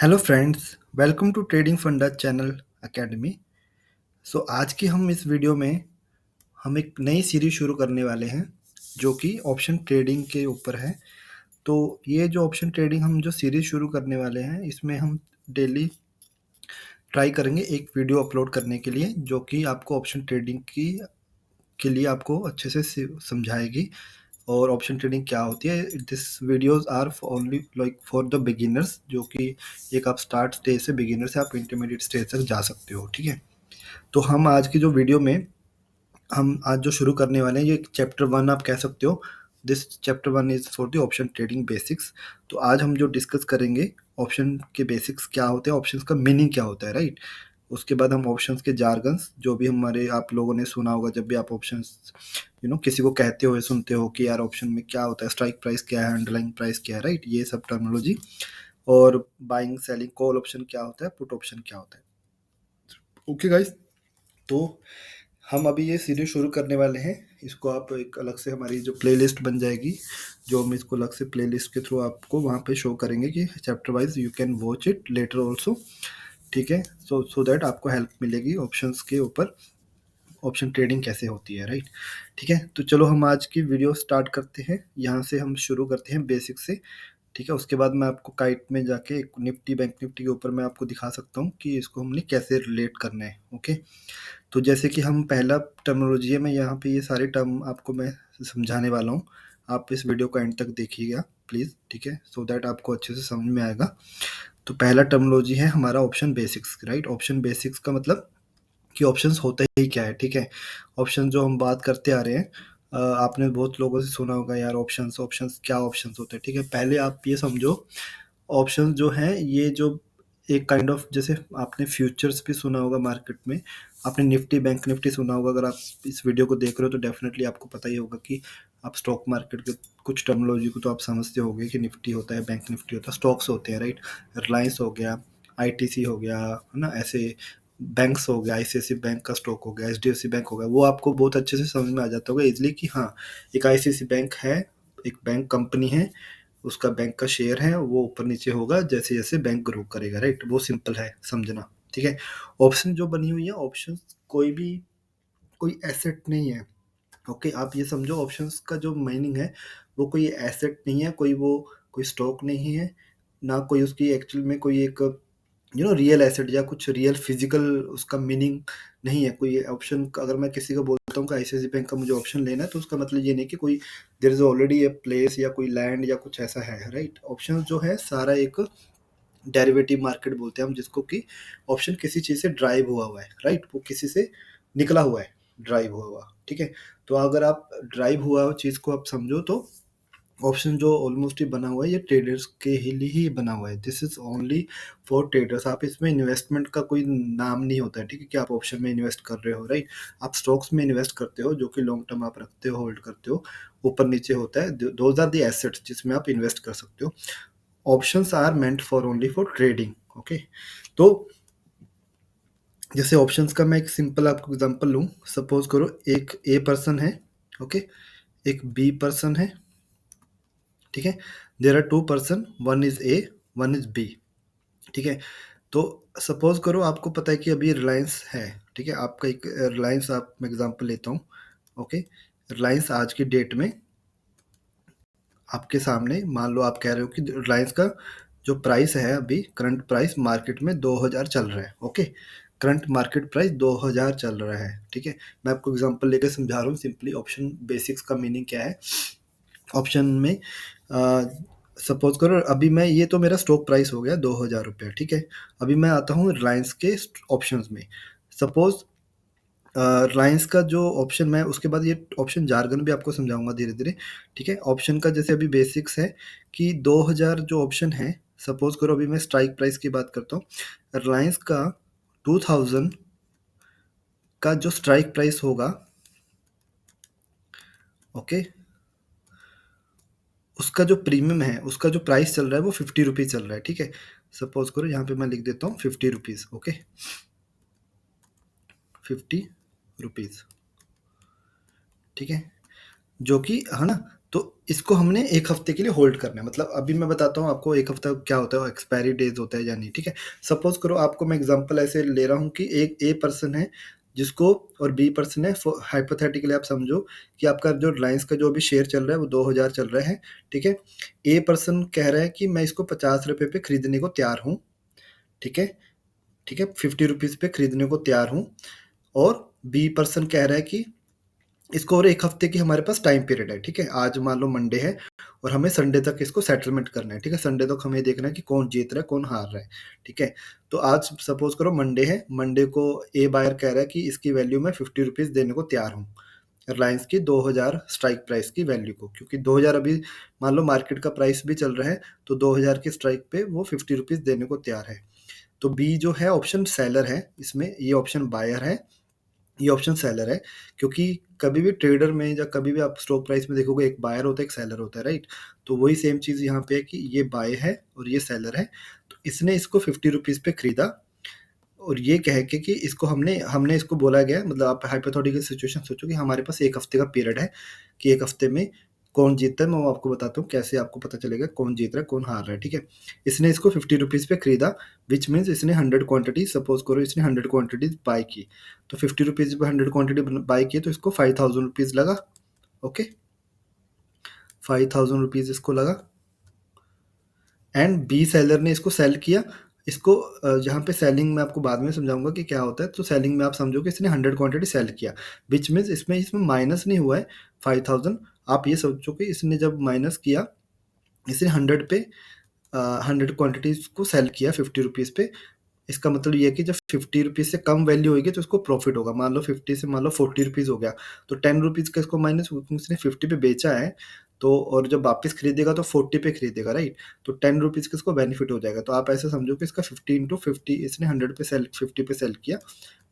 Hello friends, welcome to trading Funda channel academy. So आज की हम इस वीडियो में हम एक नई सीरीज शुरू करने वाले हैं जो कि ऑप्शन ट्रेडिंग के ऊपर है। तो ये जो ऑप्शन ट्रेडिंग हम जो सीरीज शुरू करने वाले हैं इसमें हम डेली ट्राई करेंगे एक वीडियो अपलोड करने के लिए जो कि आपको ऑप्शन ट्रेडिंग की के लिए आपको अच्छे से समझाएगी और ऑप्शन ट्रेडिंग क्या होती है। This videos are only like for the beginners, जो कि एक आप स्टार्ट स्टेज से बिगिनर से आप इंटरमीडिएट स्टेज तक जा सकते हो। ठीक है, तो हम आज की जो वीडियो में हम आज जो शुरू करने वाले हैं ये चैप्टर वन आप कह सकते हो। This chapter one is for the option trading basics. तो आज हम जो डिस्कस करेंगे ऑप्शन के बेसिक्स क्या होते हैं, ऑप्शंस का मीनिंग क्या होता है, राइट। उसके बाद हम ऑप्शंस के जार्गन्स जो भी हमारे आप लोगों ने सुना होगा, जब भी आप ऑप्शंस किसी को कहते हो या सुनते हो कि यार ऑप्शन में क्या होता है, स्ट्राइक प्राइस क्या है, अंडरलाइन प्राइस क्या है, राइट, ये सब टर्मिनोलॉजी। और बाइंग सेलिंग कॉल ऑप्शन क्या होता है, पुट ऑप्शन क्या होता है। ओके गाइस, तो हम अभी ये सीरीज शुरू करने वाले हैं। इसको आप एक अलग से हमारी जो प्लेलिस्ट बन जाएगी, जो हम इसको अलग से प्लेलिस्ट के थ्रू आपको वहाँ पे शो करेंगे कि chapter wise you can watch it later also. ठीक है, सो दैट आपको हेल्प मिलेगी ऑप्शंस के ऊपर, ऑप्शन ट्रेडिंग कैसे होती है, राइट। ठीक है, तो चलो हम आज की वीडियो स्टार्ट करते हैं। यहाँ से हम शुरू करते हैं बेसिक से। ठीक है, उसके बाद मैं आपको काइट में जाके एक निफ्टी बैंक निफ्टी के ऊपर मैं आपको दिखा सकता हूँ कि इसको हमने कैसे रिलेट करना है। ओके, तो जैसे कि हम पहला टर्मिनोलॉजी है, मैं यहाँ पे ये सारे टर्म आपको मैं समझाने वाला हूँ। आप इस वीडियो को एंड तक देखिएगा प्लीज़, ठीक है, सो दैट आपको अच्छे से समझ में आएगा। तो पहला टर्मिनोलॉजी है हमारा option basics, right. Option basics का मतलब कि ऑप्शंस होता ही क्या है। ठीक है, ऑप्शन जो हम बात करते आ रहे हैं, आपने बहुत लोगों से सुना होगा यार ऑप्शंस ऑप्शंस क्या ऑप्शंस होते हैं। ठीक है, पहले आप ये समझो ऑप्शंस जो हैं ये जो एक काइंड ऑफ, जैसे आपने फ्यूचर्स भी सुना होगा मार्केट में, आपने निफ्टी बैंक निफ्टी सुना होगा। अगर आप इस वीडियो को देख रहे हो तो डेफिनेटली आपको पता ही होगा कि आप स्टॉक मार्केट के कुछ टर्मिनोलॉजी को तो आप समझते होंगे कि निफ्टी होता है, बैंक निफ्टी होता है, स्टॉक्स होते हैं, राइट। रिलायंस हो गया, आईटीसी हो गया, है ना, ऐसे बैंक्स हो गया, आईसीआईसी बैंक का स्टॉक हो गया, एचडीएफसी बैंक हो गया, वो आपको बहुत अच्छे से समझ में आ जाता होगा इजिली कि हाँ एक आईसीआईसी बैंक है, एक बैंक कंपनी है, उसका बैंक का शेयर है, वो ऊपर नीचे होगा जैसे जैसे बैंक ग्रो करेगा, राइट। वो सिंपल है समझना। ठीक है, ऑप्शन जो बनी हुई है, ऑप्शन कोई भी कोई एसेट नहीं है। ओके, आप ये समझो ऑप्शंस का जो मीनिंग है वो कोई एसेट नहीं है, कोई वो कोई स्टॉक नहीं है, ना कोई उसकी एक्चुअल में कोई एक रियल एसेट या कुछ रियल फिजिकल उसका मीनिंग नहीं है। कोई ऑप्शन अगर मैं किसी को बोलता हूँ कि आईसीआईसी बैंक का मुझे ऑप्शन लेना है, तो उसका मतलब ये नहीं कि कोई there is already a place या कोई लैंड या कुछ ऐसा है, राइट। ऑप्शन जो है सारा एक डेरिवेटिव मार्केट बोलते हैं हम जिसको, कि ऑप्शन किसी चीज़ से ड्राइव हुआ हुआ है, राइट, वो किसी से निकला हुआ है, ड्राइव हुआ हुआ। ठीक है, तो अगर आप ड्राइव हुआ चीज़ को आप समझो तो ऑप्शन जो ऑलमोस्ट ही बना हुआ है ये ट्रेडर्स के लिए ही बना हुआ है। This is only for traders. आप इसमें इन्वेस्टमेंट का कोई नाम नहीं होता है, ठीक है, कि आप ऑप्शन में इन्वेस्ट कर रहे हो, राइट। आप स्टॉक्स में इन्वेस्ट करते हो जो कि लॉन्ग टर्म आप रखते हो, होल्ड करते हो, ऊपर नीचे होता है, दोज आर द एसेट्स जिसमें आप इन्वेस्ट कर सकते हो। Options are meant for only for trading. Okay, तो जैसे ऑप्शंस का मैं एक सिंपल आपको एग्जांपल लूँ। सपोज करो एक ए पर्सन है, ओके, एक बी पर्सन है। ठीक है, there are two person, one is A, one is B. ठीक है, तो सपोज करो आपको पता है कि अभी रिलायंस है। ठीक है, आपका एक रिलायंस, आप मैं एग्जांपल लेता हूँ। ओके, रिलायंस आज की डेट में आपके सामने, मान लो आप कह रहे हो कि रिलायंस का जो प्राइस है अभी करंट प्राइस मार्केट में 2000 चल रहा है। ओके, करंट मार्केट प्राइस 2000 चल रहा है। ठीक है, मैं आपको एग्जांपल लेकर समझा रहा हूँ सिंपली ऑप्शन बेसिक्स का मीनिंग क्या है। ऑप्शन में सपोज करो अभी मैं, ये तो मेरा स्टॉक प्राइस हो गया 2000 रुपये। ठीक है, अभी मैं आता हूँ रिलायंस के ऑप्शंस में। सपोज रिलायंस का जो ऑप्शन, मैं उसके बाद ये ऑप्शन जार्गन भी आपको समझाऊंगा धीरे धीरे। ठीक है, ऑप्शन का जैसे अभी बेसिक्स है कि 2000 जो ऑप्शन है, सपोज करो अभी मैं स्ट्राइक प्राइस की बात करता हूँ, रिलायंस का 2000 का जो स्ट्राइक प्राइस होगा, ओके, उसका जो प्रीमियम है, उसका जो प्राइस चल रहा है वो 50 रुपीज़ चल रहा है। ठीक है, सपोज करो यहाँ पे मैं लिख देता हूँ 50 रुपीज़। Okay, 50 rupees. ठीक है, जो कि है ना तो इसको हमने 1 हफ्ते के लिए होल्ड करना है। मतलब अभी मैं बताता हूँ आपको 1 हफ्ता क्या होता है, एक्सपायरी डेज़ होता है या नहीं, ठीक है? सपोज़ करो आपको मैं एग्ज़ाम्पल ऐसे ले रहा हूँ कि एक ए पर्सन है जिसको और बी पर्सन है, फॉर हाइपोथेटिकली आप समझो कि आपका जो रिलायंस का जो अभी शेयर चल रहा है वो 2000 चल रहा है, ठीक है? ए पर्सन कह रहा है कि मैं इसको ₹50 पे खरीदने को तैयार हूँ, ठीक है? ठीक है? ₹50 पे खरीदने को तैयार हूँ और बी पर्सन कह रहा है कि इसको और 1 हफ्ते की हमारे पास टाइम पीरियड है, ठीक है? आज मान लो मंडे है और हमें संडे तक इसको सेटलमेंट करना है, ठीक है? संडे तक हमें देखना है कि कौन जीत रहा है, कौन हार रहा है, ठीक है? तो आज सपोज़ करो मंडे है, मंडे को ए बायर कह रहा है कि इसकी वैल्यू मैं ₹50 देने को तैयार हूँ, रिलायंस की 2000 स्ट्राइक प्राइस की वैल्यू को, क्योंकि 2000 अभी मान लो मार्केट का प्राइस भी चल रहा है, तो 2000 की स्ट्राइक पे वो ₹50 देने को तैयार है। तो बी जो है ऑप्शन सेलर है इसमें, ये ऑप्शन बायर है, ये ऑप्शन सेलर है, क्योंकि कभी भी ट्रेडर में या कभी भी आप स्टॉक प्राइस में देखोगे एक बायर होता है, एक सेलर होता है, राइट? तो वही सेम चीज़ यहाँ पे है कि ये बाय है और ये सेलर है। तो इसने इसको ₹50 पे खरीदा और ये कह के कि इसको हमने हमने इसको बोला गया, मतलब आप हाइपोथेटिकल सिचुएशन सोचो कि हमारे पास 1 हफ्ते का पीरियड है कि 1 हफ्ते में कौन जीतता है, मैं वो आपको बताता हूँ कैसे आपको पता चलेगा कौन जीत रहा है, कौन हार रहा है, ठीक है? इसने इसको ₹50 पे खरीदा, व्हिच मीन्स इसने 100 क्वांटिटी, सपोज़ करो इसने 100 क्वांटिटीज़ बाय की, तो ₹50 पे 100 क्वांटिटी बाय की तो इसको ₹5000 लगा, ओके? ₹5000 इसको लगा एंड बी सेलर ने इसको सेल किया। इसको यहाँ पे सेलिंग मैं आपको बाद में समझाऊँगा कि क्या होता है। तो सेलिंग में आप समझो कि इसने 100 क्वांटिटी सेल किया, व्हिच मीन्स इसमें इसमें माइनस नहीं हुआ है 5000। आप ये सोचो कि इसने जब माइनस किया, इसने 100 पे 100 क्वांटिटीज़ को सेल किया ₹50 पे। इसका मतलब ये है कि जब ₹50 से कम वैल्यू होएगी तो इसको प्रॉफ़िट होगा। मान लो 50 से मान लो ₹40 हो गया, तो ₹10 का इसको माइनस, उसने 50 पे बेचा है, तो और जब वापस खरीदेगा तो 40 पे खरीदेगा, राइट? तो ₹10 का इसको बेनिफिट हो जाएगा। तो आप ऐसा समझो कि इसका 50 इंटू 50, इसने 100 पे सेल 50 पे सेल किया,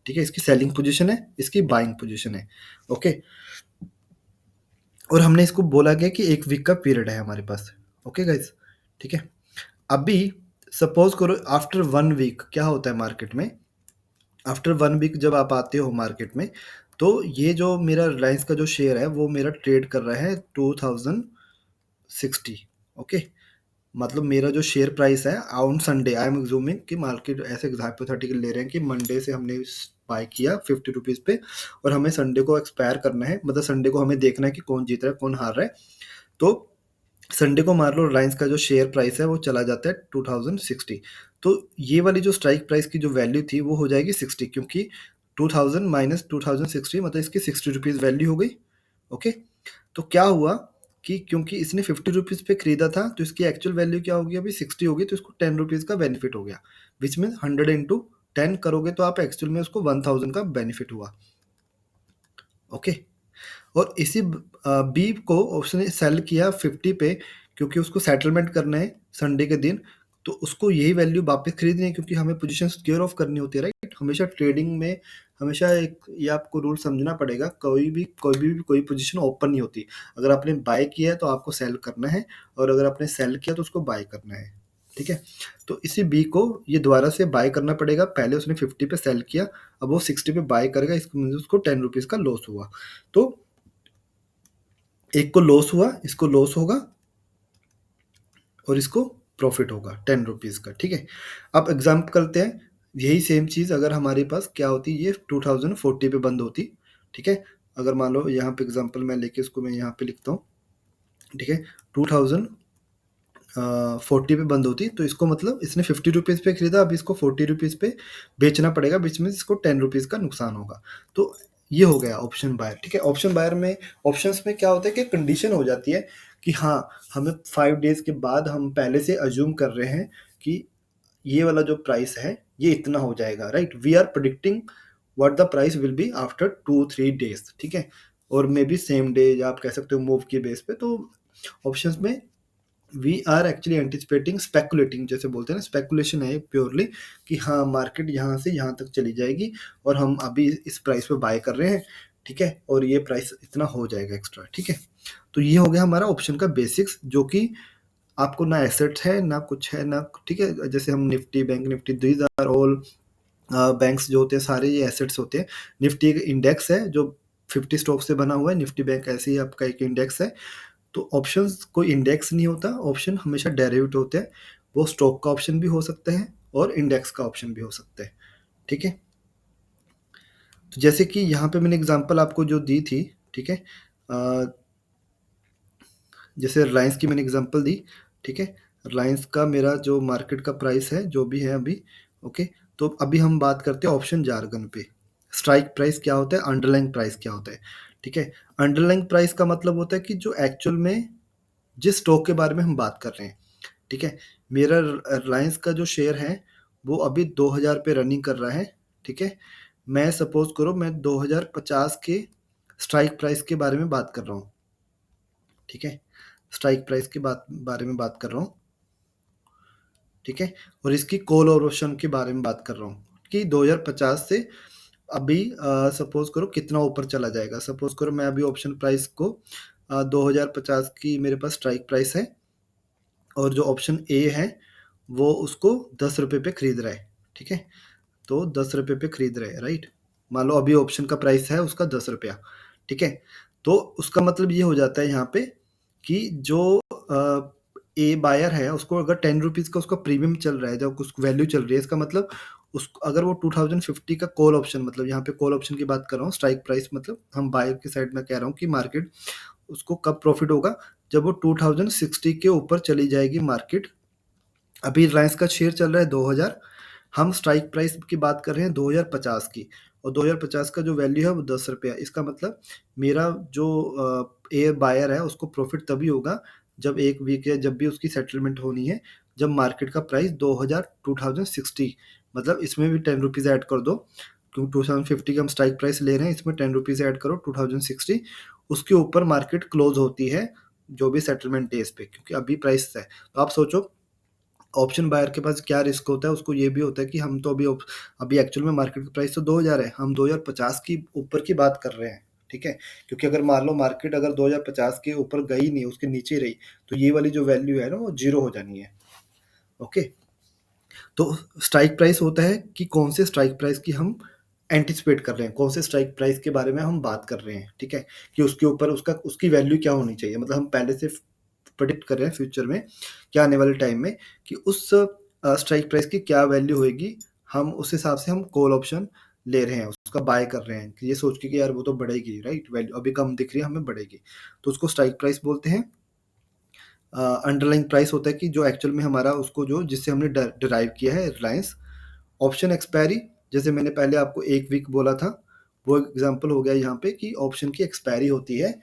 ठीक है? इसकी सेलिंग पोज़ीशन है, इसकी बाइंग पोज़ीशन है, ओके? और हमने इसको बोला गया कि 1 वीक का पीरियड है हमारे पास, ओके गाइज़? ठीक है? अभी सपोज़ करो आफ्टर 1 वीक क्या होता है मार्केट में, आफ्टर 1 वीक जब आप आते हो मार्केट में, तो ये जो मेरा रिलायंस का जो शेयर है वो मेरा ट्रेड कर रहा है 2060, ओके? मतलब मेरा जो शेयर प्राइस है on Sunday, I am assuming कि मार्केट ऐसे हाइपोथेटिकल ले रहे हैं कि मंडे से हमने बाय किया ₹50 पे और हमें संडे को एक्सपायर करना है, मतलब संडे को हमें देखना है कि कौन जीत रहा है, कौन हार रहा है। तो संडे को मान लो रिलायंस का जो शेयर प्राइस है वो चला जाता है 2060, तो ये वाली जो स्ट्राइक प्राइस की जो वैल्यू थी वो हो जाएगी 60, क्योंकि 2000 माइनस 2060 मतलब इसकी ₹60 वैल्यू हो गई, ओके? तो क्या हुआ कि क्योंकि इसने ₹50 पे खरीदा था तो इसकी एक्चुअल वैल्यू क्या होगी, अभी 60 होगी, तो इसको ₹10 का बेनिफिट हो गया, व्हिच मीन्स 100 इंटू 10 करोगे तो आप एक्चुअल में उसको 1000 का बेनिफिट हुआ, ओके? और इसी बी को उसने सेल किया 50 पे, क्योंकि उसको सेटलमेंट करना है संडे के दिन, तो उसको यही वैल्यू वापस खरीदनी है, क्योंकि हमें पोजीशन सिक्योर ऑफ करनी होती है, राइट? हमेशा ट्रेडिंग में हमेशा एक ये आपको रूल समझना पड़ेगा, कोई पोजीशन ओपन नहीं होती। अगर आपने बाय किया है तो आपको सेल करना है और अगर आपने सेल किया तो उसको बाय करना है, ठीक है? तो इसी बी को ये दोबारा से बाय करना पड़ेगा। पहले उसने 50 पे सेल किया, अब वो 60 पे बाय करेगा, इसको मीन्स उसको ₹10 का लॉस हुआ। तो एक को लॉस हुआ, इसको लॉस होगा और इसको प्रॉफिट होगा ₹10 का, ठीक है? अब एग्ज़ाम करते हैं, यही सेम चीज़ अगर हमारे पास क्या होती, ये 2040 पे बंद होती, ठीक है? अगर मान लो यहाँ पे एग्ज़ाम्पल मैं लेके इसको मैं यहाँ पे लिखता हूँ, ठीक है? 2000 40 पे बंद होती, तो इसको मतलब इसने ₹50 पे खरीदा, अब इसको ₹40 पे बेचना पड़ेगा, व्हिच मीन्स इसको ₹10 का नुकसान होगा। तो ये हो गया ऑप्शन बायर, ठीक है? ऑप्शन बायर में ऑप्शंस में क्या होता है कि कंडीशन हो जाती है कि हाँ, हमें 5 डेज़ के बाद हम पहले से अज़्यूम कर रहे हैं कि ये वाला जो प्राइस है, ये इतना हो जाएगा, right? We are predicting what the price will be after 2-3 days, ठीक है? और मे बी सेम डे या आप कह सकते हो मूव के बेस पे। तो ऑप्शंस में we are actually anticipating speculating, जैसे बोलते हैं ना, स्पेकुलेशन है प्योरली कि हाँ मार्केट यहाँ से यहाँ तक चली जाएगी और हम अभी इस प्राइस पे बाय कर रहे हैं, ठीक है? और ये प्राइस इतना हो जाएगा एक्स्ट्रा, ठीक है? तो ये हो गया हमारा ऑप्शन का बेसिक्स, जो कि आपको ना एसेट है ना कुछ है ना, ठीक है? जैसे हम Nifty, bank Nifty, these are all banks जो होते हैं सारे ये एसेट्स होते हैं। निफ्टी एक इंडेक्स है जो 50 स्टॉक से बना हुआ है, निफ्टी बैंक ऐसे ही आपका एक इंडेक्स है। तो ऑप्शंस कोई इंडेक्स नहीं होता, ऑप्शन हमेशा डेरिवेटिव होते हैं। वो स्टॉक का ऑप्शन भी हो सकते हैं और इंडेक्स का ऑप्शन भी हो सकता है, ठीक है। तो जैसे कि यहाँ पे मैंने एग्जांपल आपको जो दी थी, ठीक है, जैसे रिलायंस की मैंने एग्जांपल दी, ठीक है। रिलायंस का मेरा जो मार्केट का प्राइस है जो भी है अभी, ओके। तो अभी हम बात करते हैं ऑप्शन जार्गन पे। स्ट्राइक प्राइस क्या होता है, अंडरलाइंग प्राइस क्या होता है, ठीक है। अंडरलाइंग प्राइस का मतलब होता है कि जो एक्चुअल में जिस स्टॉक के बारे में हम बात कर रहे हैं, ठीक है। मेरा रिलायंस का जो शेयर है वो अभी 2000 पे रनिंग कर रहा है, ठीक है। मैं सपोज करो मैं 2050 के स्ट्राइक प्राइस के बारे में बात कर रहा हूँ, ठीक है। स्ट्राइक प्राइस के बारे में बात कर रहा हूँ, ठीक है। और इसकी कॉल और ऑप्शन के बारे में बात कर रहा हूँ कि 2050 से अभी सपोज करो कितना ऊपर चला जाएगा। सपोज करो मैं अभी ऑप्शन प्राइस को 2050 की मेरे पास स्ट्राइक प्राइस है और जो ऑप्शन ए है वो उसको 10 रुपये पे खरीद रहा है, ठीक है। तो 10 रुपये पे खरीद रहे हैं, राइट। मान लो अभी ऑप्शन का प्राइस है उसका 10 रुपया, ठीक है। तो उसका मतलब ये हो जाता है यहाँ पे कि जो ए बायर है उसको अगर 10 रुपीज़ का उसका प्रीमियम चल रहा है, जब उसको वैल्यू चल रही है, इसका मतलब उस अगर वो 2050 का कॉल ऑप्शन, मतलब यहाँ पे कॉल ऑप्शन की बात कर रहा हूँ, स्ट्राइक प्राइस मतलब हम बायर की साइड में कह रहा हूँ कि मार्केट उसको कब प्रॉफिट होगा, जब वो 2060 के ऊपर चली जाएगी मार्केट। अभी रिलायंस का शेयर चल रहा है 2000, हम स्ट्राइक प्राइस की बात कर रहे हैं 2050 की, और 2050 का जो वैल्यू है वो 10 रुपया। इसका मतलब मेरा जो ए बायर है उसको प्रॉफिट तभी होगा जब एक वीक या जब भी उसकी सेटलमेंट होनी है, जब मार्केट का प्राइस 2060, मतलब इसमें भी 10 रुपीज़ ऐड कर दो, क्योंकि 2050 का हम स्ट्राइक प्राइस ले रहे हैं, इसमें 10 रुपीज़ ऐड करो 2060, उसके ऊपर मार्केट क्लोज होती है जो भी सेटलमेंट डेज पे, क्योंकि अभी प्राइस है। तो आप सोचो ऑप्शन बायर के पास क्या रिस्क होता है, उसको ये भी होता है कि हम तो अभी एक्चुअल में मार्केट का प्राइस तो 2000 है, हम 2050 की ऊपर की बात कर रहे हैं, ठीक है। क्योंकि अगर मान लो मार्केट अगर 2050 के ऊपर गई नहीं, उसके नीचे रही, तो ये वाली जो वैल्यू है ना वो जीरो हो जानी है, ओके। तो स्ट्राइक प्राइस होता है कि कौन से स्ट्राइक प्राइस की हम एंटिसिपेट कर रहे हैं, कौन से स्ट्राइक प्राइस के बारे में हम बात कर रहे हैं, ठीक है। कि उसके ऊपर उसकी वैल्यू क्या होनी चाहिए, मतलब हम पहले से प्रेडिक्ट कर रहे हैं फ्यूचर में क्या आने वाले टाइम में कि उस स्ट्राइक प्राइस की क्या वैल्यू होएगी, हम उस हिसाब से हम कॉल ऑप्शन ले रहे हैं, उसका बाय कर रहे हैं कि ये सोच के कि यार वो तो बढ़ेगी, राइट, वैल्यू अभी कम दिख रही है हमें बढ़ेगी, तो उसको स्ट्राइक प्राइस बोलते हैं। अंडरलाइंग प्राइस होता है कि जो एक्चुअल में हमारा उसको जो जिससे हमने डिराइव किया है रिलायंस। ऑप्शन एक्सपायरी, जैसे मैंने पहले आपको एक वीक बोला था, वो एग्जांपल हो गया यहाँ पे कि ऑप्शन की एक्सपायरी होती है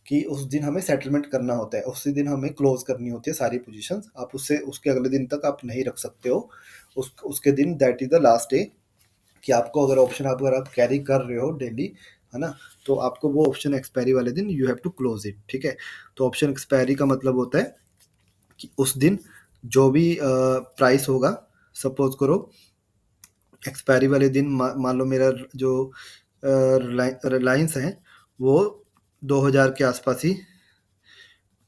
कि उस दिन हमें सेटलमेंट करना होता है, उसी दिन हमें क्लोज करनी होती है सारी पोजीशंस, आप उससे उसके अगले दिन तक आप नहीं रख सकते हो। उसके दिन that is the last day कि आपको अगर ऑप्शन आप अगर आप कैरी कर रहे हो डेली, है ना, तो आपको वो ऑप्शन एक्सपायरी वाले दिन you have to close it, ठीक है। तो ऑप्शन एक्सपायरी का मतलब होता है कि उस दिन जो भी प्राइस होगा, सपोज करो एक्सपायरी वाले दिन मान लो मेरा जो रिलायंस है वो 2000 के आसपास ही,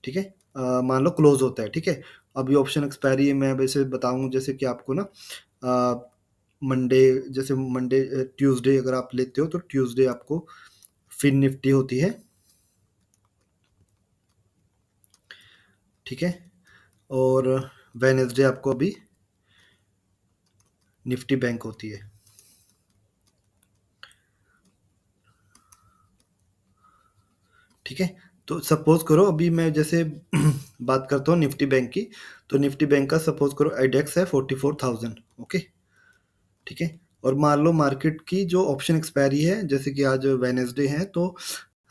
ठीक है, मान लो क्लोज होता है, ठीक है। अभी ऑप्शन एक्सपायरी मैं वैसे बताऊं, जैसे कि आपको ना मंडे, जैसे मंडे ट्यूसडे अगर आप लेते हो तो ट्यूसडे आपको फिन निफ्टी होती है, ठीक है। और वेनेसडे आपको अभी निफ्टी बैंक होती है, ठीक है। तो सपोज करो अभी मैं जैसे बात करता हूँ निफ्टी बैंक की, तो निफ्टी बैंक का सपोज करो इंडेक्स है 44,000, ओके, ठीक है। और मान लो मार्केट की जो ऑप्शन एक्सपायरी है, जैसे कि आज वेनेसडे है, तो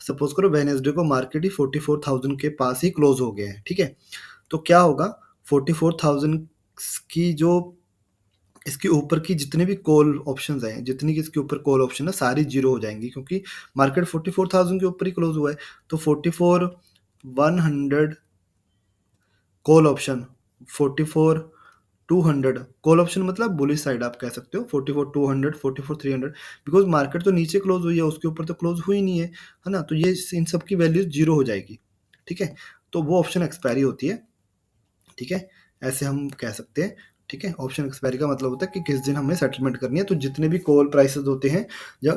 सपोज करो वेनेसडे को मार्केट ही 44,000 के पास ही क्लोज हो गया है, ठीक है। तो क्या होगा, 44,000 की जो इसके ऊपर की जितने भी कॉल ऑप्शंस हैं, जितनी की इसके ऊपर कॉल ऑप्शन है सारी जीरो हो जाएंगी, क्योंकि मार्केट 44,000 के ऊपर ही क्लोज हुआ है। तो 44,100 कॉल ऑप्शन, 44,200 कॉल ऑप्शन मतलब बुलिश साइड आप कह सकते हो, 44,200, 44,300, बिकॉज मार्केट तो नीचे क्लोज हुई है, उसके ऊपर तो क्लोज हुई नहीं है ना, तो ये इन सब की वैल्यू जीरो हो जाएगी, ठीक है। तो वो ऑप्शन एक्सपायरी होती है, ठीक है, ऐसे हम कह सकते हैं, ठीक है। ऑप्शन एक्सपायरी का मतलब होता है कि किस दिन हमें सेटलमेंट करनी है, तो जितने भी कॉल प्राइसेस होते हैं या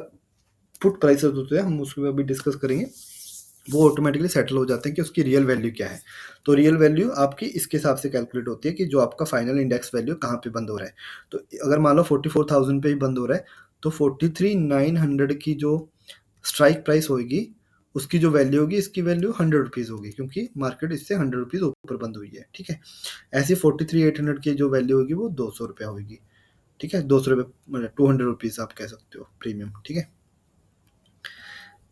पुट प्राइसेस होते हैं हम उसको अभी डिस्कस करेंगे। वो ऑटोमेटिकली सेटल हो जाते हैं कि उसकी रियल वैल्यू क्या है। तो रियल वैल्यू आपकी इसके हिसाब से कैलकुलेट होती है कि जो आपका फाइनल इंडेक्स वैल्यू कहाँ पे बंद हो रहा है। तो अगर मान लो 44,000 पे ही बंद हो रहा है, तो 43,900 की जो स्ट्राइक प्राइस होगी, उसकी जो वैल्यू होगी, इसकी वैल्यू 100 रुपीज़ होगी, क्योंकि मार्केट इससे 100 रुपीज़ ऊपर बंद हुई है। ठीक है, ऐसी 43,800 की जो वैल्यू होगी वो 200 रुपया होगी। ठीक है, 200 रुपये मतलब 200 रुपीज़ आप कह सकते हो प्रीमियम। ठीक है,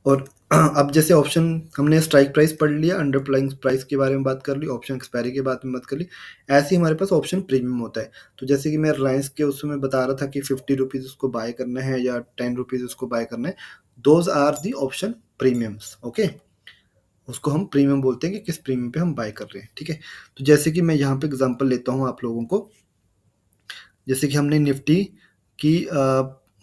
और अब जैसे ऑप्शन हमने स्ट्राइक प्राइस पढ़ लिया, अंडरप्लाइंग प्राइस के बारे में बात कर ली, ऑप्शन एक्सपायरी के बारे में बात कर ली, ऐसे ही हमारे पास ऑप्शन प्रीमियम होता है। तो जैसे कि मैं रिलायंस के उसमें बता रहा था कि 50 रुपीज़ उसको बाय करना है या 10 रुपीज़ उसको बाय करना है, those are the option premiums. Okay, उसको हम प्रीमियम बोलते हैं कि किस प्रीमियम पे हम बाय कर रहे हैं। ठीक है, तो जैसे कि मैं यहाँ पे एग्जांपल लेता हूँ आप लोगों को। जैसे कि हमने निफ्टी की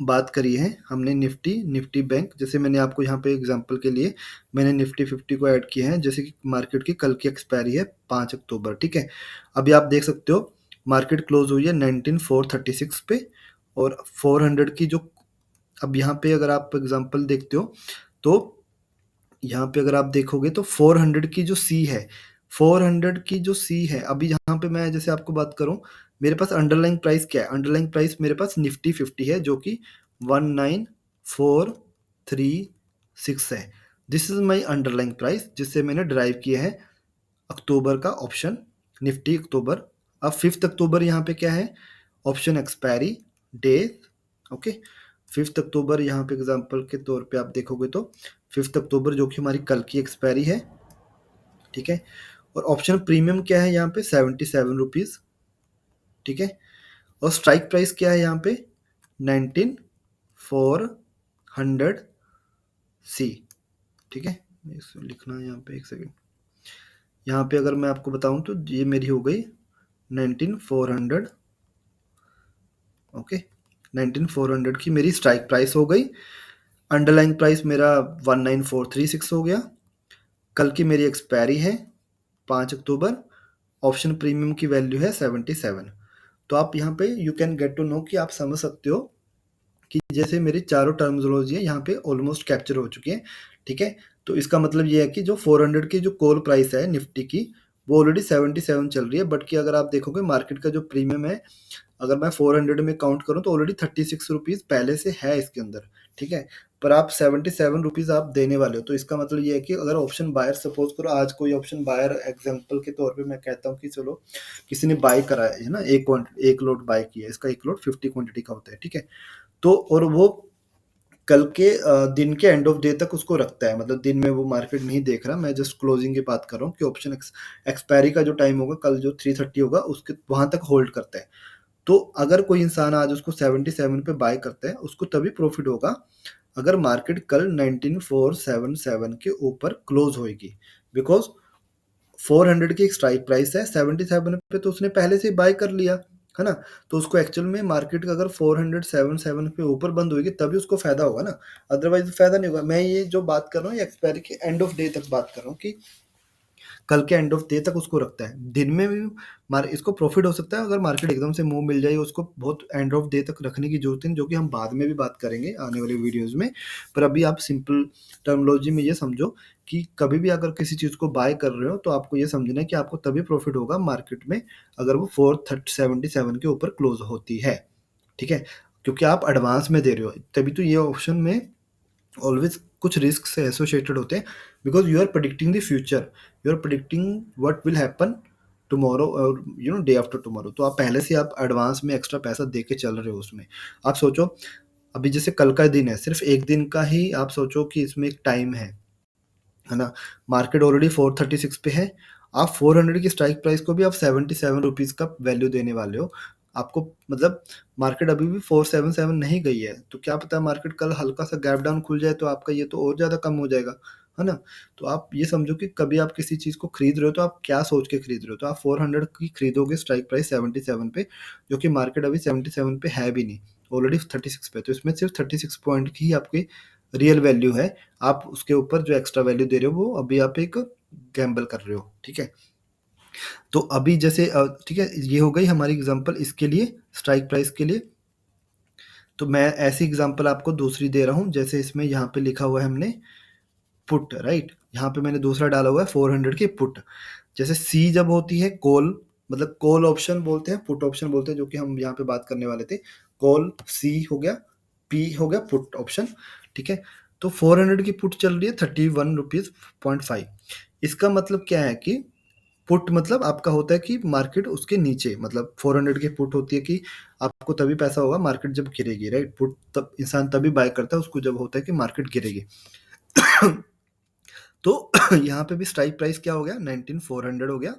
बात करी है, हमने निफ्टी बैंक, जैसे मैंने आपको यहाँ पे एग्जांपल के लिए मैंने निफ्टी 50 को ऐड किया है। जैसे कि मार्केट की कल की एक्सपायरी है 5 अक्टूबर। ठीक है, अभी आप देख सकते हो मार्केट क्लोज हुई है 19,436 पे, और 400 की जो, अब यहाँ पे अगर आप एग्जांपल देखते हो तो यहाँ पे अगर आप देखोगे तो 400 की जो सी है, 400 की जो सी है, अभी यहाँ पे मैं जैसे आपको बात करूँ, मेरे पास अंडरलाइंग प्राइस क्या है? अंडरलाइंग प्राइस मेरे पास निफ्टी 50 है, जो कि 19436 है। This is my underlying price, जिससे मैंने ड्राइव किया है अक्टूबर का ऑप्शन, निफ्टी अक्टूबर। अब 5 अक्टूबर यहाँ पे क्या है? Option expiry day. ओके, 5 अक्टूबर यहाँ पे एग्जांपल के तौर पे आप देखोगे तो 5 अक्टूबर जो कि हमारी कल की एक्सपायरी है। ठीक है, और ऑप्शन प्रीमियम क्या है यहाँ पे? 77 रुपीज़। ठीक है, और स्ट्राइक प्राइस क्या है यहाँ पे? 19,400 सी। ठीक है, इसको लिखना है यहाँ पे, एक सेकेंड। यहाँ पे अगर मैं आपको बताऊँ तो ये मेरी हो गई 19,400। ओके, 19,400 की मेरी स्ट्राइक प्राइस हो गई। अंडरलाइन प्राइस मेरा 19,436 हो गया। कल की मेरी एक्सपायरी है 5 अक्टूबर। ऑप्शन प्रीमियम की वैल्यू है 77। तो आप यहाँ पे you can get to know कि आप समझ सकते हो कि जैसे मेरी चारों टर्मिनोलॉजी है यहाँ पे ऑलमोस्ट कैप्चर हो चुकी है। ठीक है, तो इसका मतलब ये है कि जो 400 की जो कॉल प्राइस है निफ्टी की, वो ऑलरेडी 77 चल रही है, बट कि अगर आप देखोगे मार्केट का जो प्रीमियम है, अगर मैं 400 में काउंट करूँ तो ऑलरेडी 36 रुपीज़ पहले से है इसके अंदर। ठीक है, पर आप 77 रुपीज़ आप देने वाले हो, तो इसका मतलब ये है कि अगर ऑप्शन बायर, सपोज करो आज कोई ऑप्शन बायर, एग्जांपल के तौर पे मैं कहता हूँ कि चलो किसी ने बाय करा है ना, एक लोट बाय किया है, इसका एक लोट 50 क्वांटिटी का होता है। ठीक है, तो और वो कल के दिन के एंड ऑफ डे तक उसको रखता है, मतलब दिन में वो मार्केट नहीं देख रहा, मैं जस्ट क्लोजिंग की बात कर रहा हूँ कि ऑप्शन एक्सपायरी का जो टाइम होगा कल जो 3:30 होगा उसके वहां तक होल्ड करता है। तो अगर कोई इंसान आज उसको 77 पे बाय करता है, उसको तभी प्रॉफिट होगा अगर मार्केट कल 19,477 के ऊपर क्लोज होएगी, बिकॉज 400 की एक स्ट्राइक प्राइस है, 77 पे तो उसने पहले से बाय कर लिया है ना। तो उसको एक्चुअल में मार्केट का अगर 477 पे ऊपर बंद होगी तभी उसको फायदा होगा ना, अदरवाइज फायदा नहीं होगा। मैं ये जो बात कर रहा हूँ एक्सपायरी के एंड ऑफ डे तक बात कर रहा हूँ कि कल के एंड ऑफ डे तक उसको रखता है। दिन में भी इसको प्रॉफिट हो सकता है अगर मार्केट एकदम से मूव मिल जाए, उसको बहुत एंड ऑफ डे तक रखने की जरूरत है, जो कि हम बाद में भी बात करेंगे आने वाले वीडियोस में। पर अभी आप सिंपल टर्मिनोलॉजी में ये समझो कि कभी भी अगर किसी चीज़ को बाय कर रहे हो तो आपको ये समझना है कि आपको तभी प्रॉफिट होगा मार्केट में अगर वो 477 के ऊपर क्लोज होती है। ठीक है, क्योंकि आप एडवांस में दे रहे हो, तभी तो ये ऑप्शन में ऑलवेज कुछ रिस्क से एसोसिएटेड होते हैं, because you are predicting the future, you are predicting what will happen tomorrow or day after tomorrow. तो आप पहले से आप एडवांस में एक्स्ट्रा पैसा दे के चल रहे हो उसमें। आप सोचो अभी जैसे कल का दिन है, सिर्फ एक दिन का ही आप सोचो कि इसमें एक टाइम है ना। मार्केट ऑलरेडी 436 पे है, आप 400 की स्ट्राइक प्राइस को भी आप 77 रुपीज़ का वैल्यू देने वाले हो। आपको मतलब मार्केट अभी भी 477 नहीं गई है, तो क्या पता मार्केट कल हल्का सा गैप डाउन खुल जाए तो आपका ये तो और ज़्यादा कम हो जाएगा, है ना। तो आप ये समझो कि कभी आप किसी चीज़ को खरीद रहे हो तो आप क्या सोच के खरीद रहे हो। तो आप 400 की खरीदोगे स्ट्राइक प्राइस 77 पे, जो कि मार्केट अभी 77 पे है भी नहीं, ऑलरेडी 36 पे, तो इसमें सिर्फ 36 पॉइंट की ही आपकी रियल वैल्यू है। आप उसके ऊपर जो एक्स्ट्रा वैल्यू दे रहे हो वो अभी आप एक गैम्बल कर रहे हो। ठीक है, तो अभी जैसे ठीक है, ये हो गई हमारी एग्जांपल इसके लिए, स्ट्राइक प्राइस के लिए। तो मैं ऐसी एग्जांपल आपको दूसरी दे रहा हूँ, जैसे इसमें यहाँ पे लिखा हुआ है हमने पुट, राइट। यहाँ पे मैंने दूसरा डाला हुआ है 400 की पुट। जैसे सी जब होती है कॉल, मतलब कॉल ऑप्शन बोलते हैं, पुट ऑप्शन बोलते हैं, जो कि हम यहाँ पे बात करने वाले थे। कॉल सी हो गया, पी हो गया पुट ऑप्शन, ठीक है। तो 400 की पुट चल रही है 31 रुपीज 5। इसका मतलब क्या है कि पुट मतलब आपका होता है कि मार्केट उसके नीचे, मतलब 400 की पुट होती है कि आपको तभी पैसा होगा मार्केट जब गिरेगी, राइट। पुट तब इंसान तभी बाय करता है उसको जब होता है कि मार्केट गिरेगी। तो यहाँ पे भी स्ट्राइक प्राइस क्या हो गया, 19400 हो गया।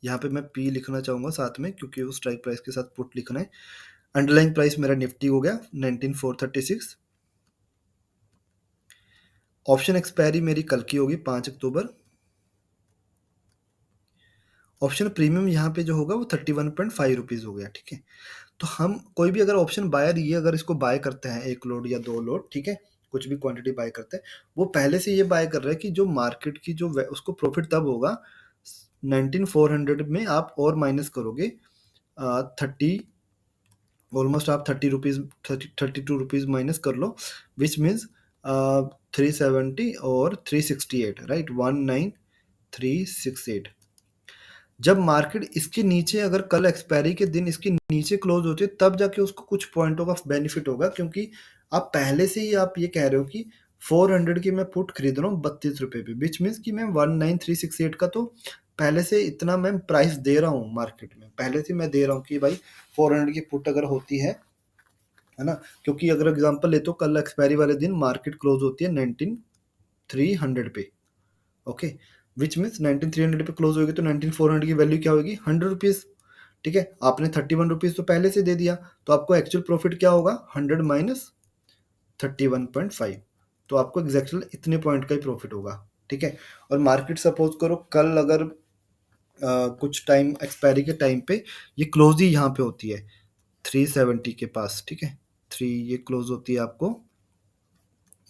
यहाँ पे मैं पी लिखना चाहूंगा साथ में, क्योंकि वो स्ट्राइक प्राइस के साथ पुट लिखना है। अंडरलाइन प्राइस मेरा निफ्टी हो गया 19436। ऑप्शन एक्सपायरी मेरी कल की होगी 5 अक्टूबर। ऑप्शन प्रीमियम यहाँ पे जो होगा वो 31.5 रुपीज़ हो गया, ठीक है। तो हम कोई भी अगर ऑप्शन बायर, ये अगर इसको बाय करते हैं 1 लोड या 2 लोड, ठीक है, कुछ भी क्वांटिटी बाय करते हैं, वो पहले से ये बाय कर रहे हैं कि जो मार्केट की जो उसको प्रॉफिट तब होगा 19400 में आप और माइनस करोगे 30, ऑलमोस्ट आप 30 रुपीज़, 32 रुपीज़ माइनस कर लो, विच मीन्स 370 और 368, राइट, 19368। जब मार्केट इसके नीचे, अगर कल एक्सपायरी के दिन इसके नीचे क्लोज होती है, तब जाके उसको कुछ पॉइंटों का बेनिफिट होगा, क्योंकि आप पहले से ही आप ये कह रहे हो कि 400 की मैं पुट खरीद रहा हूँ 32 रुपये पे, विच मीन्स कि मैं 19368 का तो पहले से इतना मैं प्राइस दे रहा हूँ मार्केट में, पहले से मैं दे रहा हूँ कि भाई 400 की पुट अगर होती है ना। क्योंकि अगर एग्जांपल ले तो कल एक्सपायरी वाले दिन मार्केट क्लोज होती है 19300 पे, ओके, विच मीन्स 19300 पे क्लोज होगी तो 19400 की वैल्यू क्या होगी, 100 रुपीज़, ठीक है। आपने 31 रुपीज़ तो पहले से दे दिया, तो आपको एक्चुअल प्रॉफिट क्या होगा, 100 माइनस 31.5, तो आपको एग्जैक्टली इतने पॉइंट का ही प्रॉफिट होगा, ठीक है। और मार्केट सपोज करो कल अगर कुछ टाइम एक्सपायरी के टाइम पे ये क्लोज ही यहाँ पे होती है 370 के पास, ठीक है, 3 ये क्लोज होती है आपको,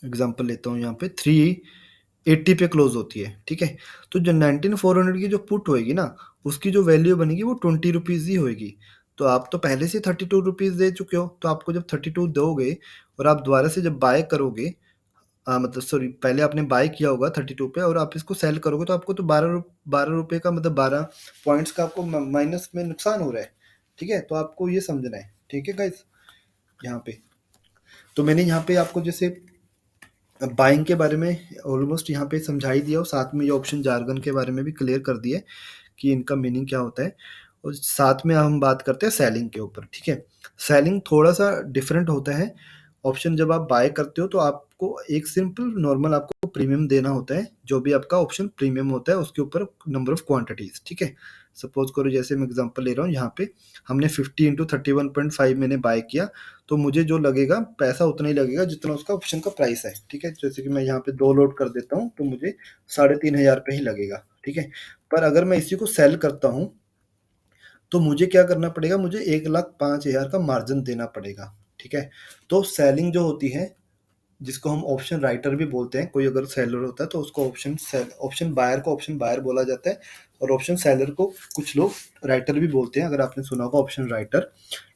एग्जांपल लेता हूँ यहाँ पे 380 पे क्लोज होती है, ठीक है। तो जो 19400 की जो पुट होएगी ना, उसकी जो वैल्यू बनेगी वो 20 रुपीज़ ही होएगी। तो आप तो पहले से 32 रुपीज़ दे चुके हो, तो आपको जब 32 दोगे और आप दोबारा से जब बाय करोगे, मतलब सॉरी, पहले आपने बाय किया होगा 32 पे और आप इसको सेल करोगे, तो आपको तो 12 रुपये का, मतलब 12 पॉइंट्स का आपको माइनस में नुकसान हो रहा है, ठीक है। तो आपको ये समझना है, ठीक है गाइस, यहाँ पे। तो मैंने यहाँ पे आपको जैसे बाइंग के बारे में ऑलमोस्ट यहाँ पे समझा ही दिया, और साथ में ये ऑप्शन जार्गन के बारे में भी क्लियर कर दिया कि इनका मीनिंग क्या होता है। और साथ में हम बात करते हैं सेलिंग के ऊपर, ठीक है। सेलिंग थोड़ा सा डिफरेंट होता है। ऑप्शन जब आप बाय करते हो तो आपको एक सिंपल नॉर्मल आपको प्रीमियम देना होता है, जो भी आपका ऑप्शन प्रीमियम होता है उसके ऊपर नंबर ऑफ क्वांटिटीज, ठीक है। सपोज करो जैसे मैं एग्जांपल ले रहा हूँ, यहाँ पे हमने 50 इंटू 31.5 मैंने बाय किया, तो मुझे जो लगेगा पैसा उतना ही लगेगा जितना उसका ऑप्शन का प्राइस है, ठीक है। जैसे कि मैं यहाँ पे 2 लोड कर देता हूँ तो मुझे 3500 पे ही लगेगा, ठीक है। पर अगर मैं इसी को सेल करता हूँ तो मुझे क्या करना पड़ेगा, मुझे 1,05,000 का मार्जिन देना पड़ेगा, ठीक है। तो सेलिंग जो होती है, जिसको हम ऑप्शन राइटर भी बोलते हैं, कोई अगर सेलर होता है तो उसको ऑप्शन बायर को ऑप्शन बायर बोला जाता है, और ऑप्शन सेलर को कुछ लोग राइटर भी बोलते हैं, अगर आपने सुना होगा ऑप्शन राइटर,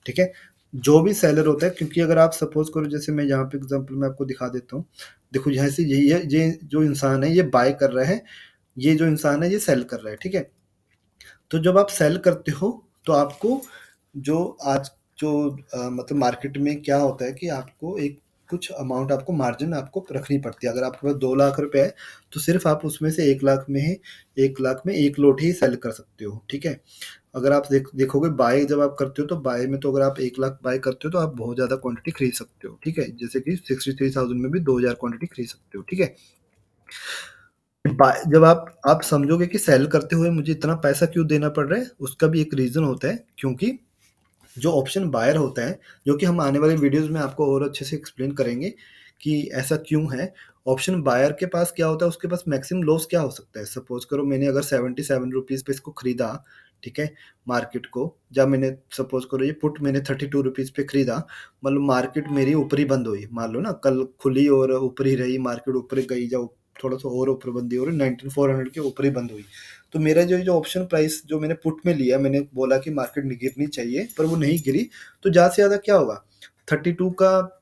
ठीक है। जो भी सेलर होता है, क्योंकि अगर आप सपोज करो जैसे मैं यहाँ पे एग्जांपल मैं आपको दिखा देता हूँ, देखो यहाँ से यही है, ये जो इंसान है ये बाय कर रहा है, ये जो इंसान है ये सेल कर रहा है, ठीक है। तो जब आप सेल करते हो तो आपको जो आज जो मतलब मार्केट में क्या होता है कि आपको एक कुछ अमाउंट आपको मार्जिन आपको रखनी पड़ती है। अगर आपके पास 2 लाख रुपए है तो सिर्फ आप उसमें से 1 लाख में ही 1 लाख में 1 लोट ही सेल कर सकते हो, ठीक है। अगर आप देखोगे बाय जब आप करते हो तो बाय में तो अगर आप 1 लाख बाय करते हो तो आप बहुत ज़्यादा क्वांटिटी खरीद सकते हो, ठीक है। जैसे कि 63,000 में भी 2,000 क्वांटिटी खरीद सकते हो, ठीक है। जब आप समझोगे कि सेल करते हुए मुझे इतना पैसा क्यों देना पड़ रहा है, उसका भी एक रीज़न होता है, क्योंकि जो ऑप्शन बायर होता है, जो कि हम आने वाले वीडियोज़ में आपको और अच्छे से एक्सप्लेन करेंगे कि ऐसा क्यों है। ऑप्शन बायर के पास क्या होता है, उसके पास मैक्सिमम लॉस क्या हो सकता है। सपोज़ करो मैंने अगर 77 रुपीज़ पे इसको खरीदा, ठीक है, मार्केट को, जब मैंने सपोज़ करो ये पुट मैंने 32 रुपीज़ पे खरीदा, मतलब मार्केट मेरी ऊपर ही बंद हुई, मान लो ना कल खुली और ऊपर ही रही, मार्केट ऊपर गई, जब थोड़ा सा और ऊपर बंदी और 19400 के ऊपर ही बंद हुई, तो मेरा जो ऑप्शन प्राइस जो मैंने पुट में लिया, मैंने बोला कि मार्केट नहीं गिरनी चाहिए, पर वो नहीं गिरी, तो ज़्यादा से ज़्यादा क्या होगा, 32 का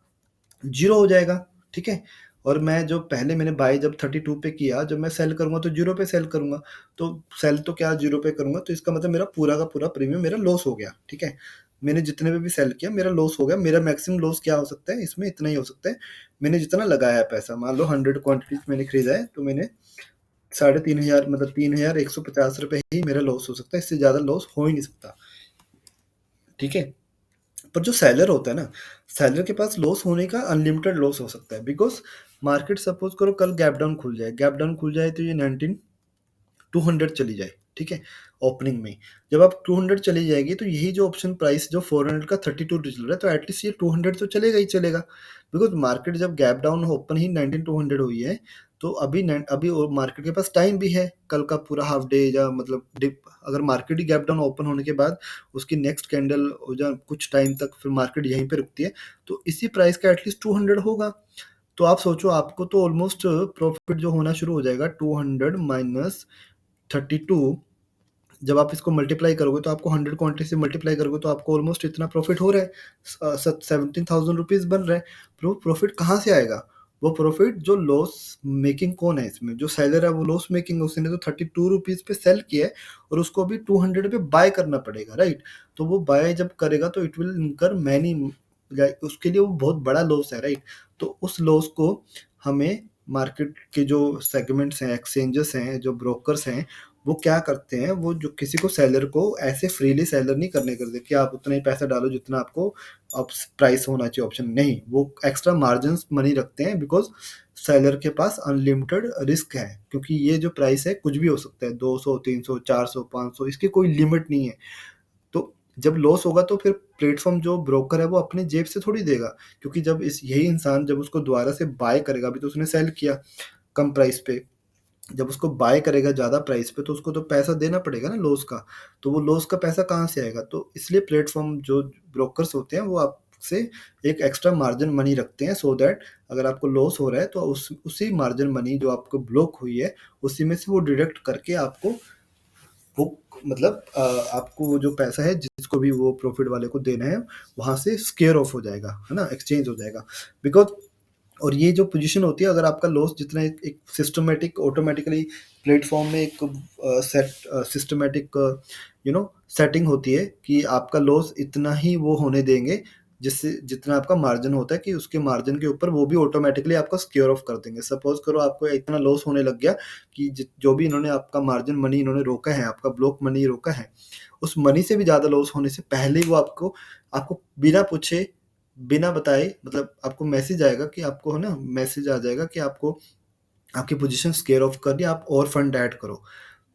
जीरो हो जाएगा, ठीक है। और मैं जो पहले मैंने बाय जब 32 पे किया, जब मैं सेल करूँगा तो 0 पे सेल करूँगा, तो सेल तो क्या 0 पे करूँगा, तो इसका मतलब मेरा पूरा का पूरा प्रीमियम मेरा लॉस हो गया, ठीक है। मैंने जितने पे भी सेल किया मेरा लॉस हो गया, मेरा मैक्सिमम लॉस क्या हो सकता है इसमें, इतना ही हो सकता है, मैंने जितना लगाया है पैसा, मान लो 100 क्वांटिटीज मैंने खरीदा है, तो मैंने 3,500 मतलब 3,150 रुपए ही मेरा लॉस हो सकता है, इससे ज़्यादा लॉस हो ही नहीं सकता, ठीक है। पर जो सेलर होता है ना, सेलर के पास लॉस होने का अनलिमिटेड लॉस हो सकता है, बिकॉज मार्केट सपोज करो कल गैप डाउन खुल जाए तो ये 200 चली जाए, ठीक है, ओपनिंग में। जब आप 200 चली जाएगी तो यही जो ऑप्शन प्राइस जो 400 का 32 चल रहा है, तो एटलीस्ट ये 200 तो चलेगा ही चलेगा, बिकॉज मार्केट जब गैप डाउन ओपन ही 19200 हुई है, तो अभी मार्केट के पास टाइम भी है, कल का पूरा हाफ डे, या मतलब डिप, अगर मार्केट ही गैप डाउन ओपन होने के बाद उसकी नेक्स्ट कैंडल या कुछ टाइम तक फिर मार्केट यहीं पे रुकती है, तो इसी प्राइस का एटलीस्ट 200 होगा। तो आप सोचो, आपको तो ऑलमोस्ट प्रॉफिट जो होना शुरू हो जाएगा, 200 माइनस 32, जब आप इसको मल्टीप्लाई करोगे तो आपको 100 क्वांटिटी से मल्टीप्लाई करोगे तो आपको ऑलमोस्ट इतना प्रॉफिट हो रहा है, 17,000 रुपीज बन रहा है। प्रॉफिट कहाँ से आएगा? वो प्रॉफिट जो लॉस मेकिंग कौन है इसमें, जो सेलर है वो लॉस मेकिंग है, उसने तो 32 रुपीज पे सेल किया है और उसको अभी 200 पे बाय करना पड़ेगा, राइट। तो वो बाय जब करेगा तो इट विल इनकर मैनी, उसके लिए वो बहुत बड़ा लॉस है, राइट। तो उस लॉस को हमें मार्केट के जो सेगमेंट्स हैं, एक्सचेंजेस हैं, जो ब्रोकर्स हैं, वो क्या करते हैं, वो जो किसी को सेलर को ऐसे फ्रीली सेलर नहीं करने करते कि आप उतना ही पैसा डालो जितना आपको अब प्राइस होना चाहिए ऑप्शन, नहीं, वो एक्स्ट्रा मार्जिन मनी रखते हैं, बिकॉज सेलर के पास अनलिमिटेड रिस्क है, क्योंकि ये जो प्राइस है कुछ भी हो सकता है, 200 300 400 500, इसकी कोई लिमिट नहीं है। तो जब लॉस होगा तो फिर प्लेटफॉर्म जो ब्रोकर है वो अपनी जेब से थोड़ी देगा, क्योंकि जब इस यही इंसान जब उसको दोबारा से बाय करेगा, अभी तो उसने सेल किया कम प्राइस पे, जब उसको बाय करेगा ज़्यादा प्राइस पे तो उसको तो पैसा देना पड़ेगा ना लॉस का, तो वो लॉस का पैसा कहाँ से आएगा? तो इसलिए प्लेटफॉर्म जो ब्रोकर्स होते हैं वो आपसे एक एक्स्ट्रा मार्जिन मनी रखते हैं, सो दैट अगर आपको लॉस हो रहा है तो उसी मार्जिन मनी जो आपको ब्लॉक हुई है उसी में से वो डिडक्ट करके आपको वो मतलब आपको वो जो पैसा है जिसको भी वो प्रॉफिट वाले को देना है वहां से स्केयर ऑफ हो जाएगा, है ना, एक्सचेंज हो जाएगा, बिकॉज और ये जो पोजीशन होती है, अगर आपका लॉस जितना एक सिस्टमेटिक ऑटोमेटिकली प्लेटफॉर्म में एक सेट सिस्टमेटिक सेटिंग होती है कि आपका लॉस इतना ही वो होने देंगे जिससे जितना आपका मार्जिन होता है, कि उसके मार्जिन के ऊपर वो भी ऑटोमेटिकली आपका स्क्योर ऑफ कर देंगे। सपोज करो आपको इतना लॉस होने लग गया कि जो भी इन्होंने आपका मार्जिन मनी इन्होंने रोका है, आपका ब्लॉक मनी रोका है, उस मनी से भी ज़्यादा लॉस होने से पहले ही वो आपको आपको बिना पूछे बिना बताए, मतलब आपको मैसेज आएगा कि आपको, है ना, मैसेज आ जाएगा कि आपको आपकी पोजीशन स्केयर ऑफ कर दिया, आप और फंड ऐड करो।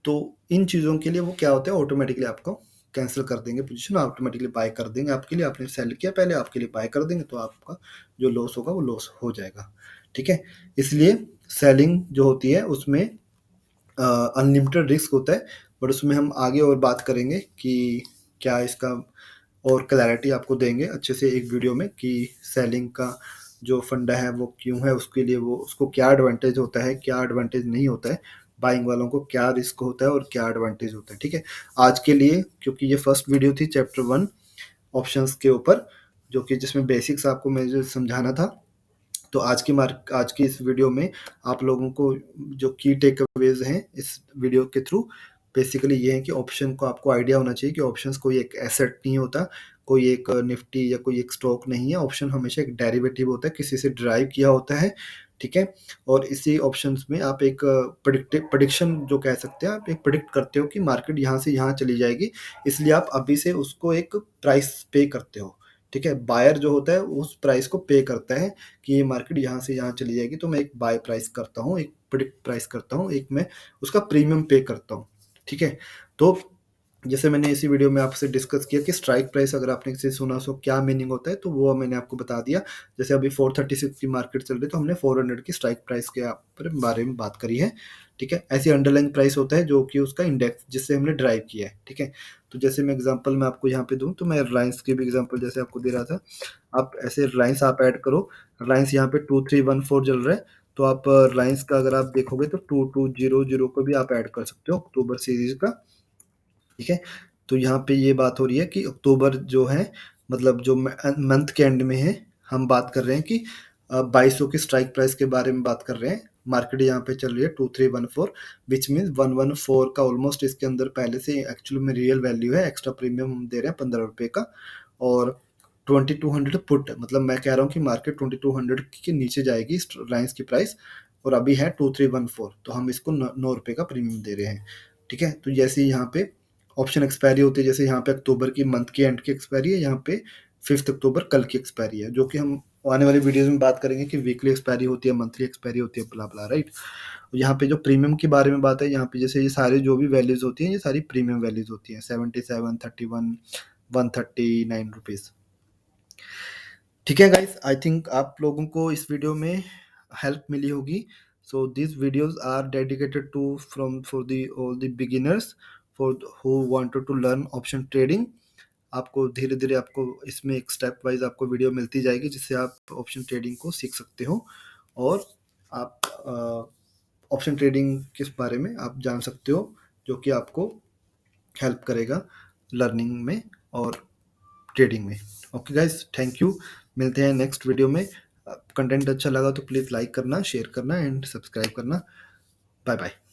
तो इन चीज़ों के लिए वो क्या होता है, ऑटोमेटिकली आपको कैंसिल कर देंगे पोजीशन, ऑटोमेटिकली बाय कर देंगे आपके लिए, आपने सेल किया पहले आपके लिए बाय कर देंगे, तो आपका जो लॉस होगा वो लॉस हो जाएगा, ठीक है। इसलिए सेलिंग जो होती है उसमें अनलिमिटेड रिस्क होता है, बट उसमें हम आगे और बात करेंगे कि क्या इसका और क्लैरिटी आपको देंगे अच्छे से एक वीडियो में कि सेलिंग का जो फंडा है वो क्यों है, उसके लिए वो उसको क्या एडवांटेज होता है, क्या एडवांटेज नहीं होता है, बाइंग वालों को क्या रिस्क होता है और क्या एडवांटेज होता है, ठीक है। आज के लिए, क्योंकि ये फर्स्ट वीडियो थी चैप्टर 1 ऑप्शंस के ऊपर, जो कि जिसमें बेसिक्स आपको मुझे समझाना था, तो आज की इस वीडियो में आप लोगों को जो की टेक अवेज हैं इस वीडियो के थ्रू, बेसिकली ये है कि ऑप्शन को आपको आइडिया होना चाहिए कि ऑप्शंस कोई एक एसेट नहीं होता, कोई एक निफ्टी या कोई एक स्टॉक नहीं है, ऑप्शन हमेशा एक डेरिवेटिव होता है, किसी से ड्राइव किया होता है, ठीक है। और इसी ऑप्शंस में आप एक प्रिडिक्शन जो कह सकते हैं, आप एक प्रिडिक्ट करते हो कि मार्केट यहाँ से यहाँ चली जाएगी, इसलिए आप अभी से उसको एक प्राइस पे करते हो, ठीक है। बायर जो होता है उस प्राइस को पे करता है कि ये मार्केट यहाँ से यहाँ चली जाएगी, तो मैं एक बाय प्राइस करता हूँ, एक प्रिडिक्ट प्राइस करता हूँ, एक मैं उसका प्रीमियम पे करता हूँ, ठीक है। तो जैसे मैंने इसी वीडियो में आपसे डिस्कस किया कि स्ट्राइक प्राइस, अगर आपने किसी सुना सो क्या मीनिंग होता है, तो वो मैंने आपको बता दिया। जैसे अभी 436 की मार्केट चल रही है, तो हमने 400 की स्ट्राइक प्राइस के बारे में बात करी है, ठीक है। ऐसी अंडरलाइन प्राइस होता है जो कि उसका इंडेक्स जिससे हमने ड्राइव किया है, ठीक है। तो जैसे मैं एग्जांपल मैं आपको यहाँ पे दूं, तो मैं रिलायंस की भी एग्जांपल जैसे आपको दे रहा था, आप ऐसे रिलायंस आप ऐड करो, रिलायंस यहाँ पे 2314 चल रहा है, तो आप रिलायंस का अगर आप देखोगे तो 2200 को भी आप ऐड कर सकते हो अक्टूबर सीरीज का, ठीक है। तो यहाँ पे ये बात हो रही है कि अक्टूबर जो है, मतलब जो मंथ के एंड में है, हम बात कर रहे हैं कि 2200 की स्ट्राइक प्राइस के बारे में बात कर रहे हैं। मार्केट यहाँ पे चल रही है 2314, विच मीन्स 114 का ऑलमोस्ट इसके अंदर पहले से एक्चुअली में रियल वैल्यू है। एक्स्ट्रा प्रीमियम हम दे रहे हैं 15 रुपये का। और 2200 पुट, मतलब मैं कह रहा हूँ कि मार्केट 2200 के नीचे जाएगी रिलायंस की प्राइस, और अभी है 2314, तो हम इसको 9 रुपये का प्रीमियम दे रहे हैं। ठीक है, तो जैसे यहाँ पे ऑप्शन एक्सपायरी होती है, जैसे यहाँ पे अक्टूबर की मंथ की एंड की एक्सपायरी है, यहाँ पे 5 अक्टूबर कल की एक्सपायरी है, जो कि हम आने वाली वीडियोस में बात करेंगे कि वीकली एक्सपायरी होती है, मंथली एक्सपायरी होती है, ब्ला ब्ला, राइट। यहाँ पे जो प्रीमियम के बारे में बात है, यहाँ पे जैसे ये सारे जो भी वैल्यूज होती हैं, ये सारी प्रीमियम वैल्यूज होती हैं, 77, 31, 139 रुपीज़। ठीक है गाइस, आई थिंक आप लोगों को इस वीडियो में हेल्प मिली होगी। So this videos are dedicated to from for the all the beginners, for who wanted to learn option trading. आपको धीरे धीरे आपको इसमें एक स्टेप वाइज आपको वीडियो मिलती जाएगी, जिससे आप ऑप्शन ट्रेडिंग को सीख सकते हो, और आप ऑप्शन ट्रेडिंग किस बारे में आप जान सकते हो, जो कि आपको हेल्प करेगा लर्निंग में और ट्रेडिंग में। Okay guys, thank you. मिलते हैं नेक्स्ट वीडियो में। कंटेंट अच्छा लगा तो प्लीज़ लाइक करना, शेयर करना एंड सब्सक्राइब करना। Bye bye.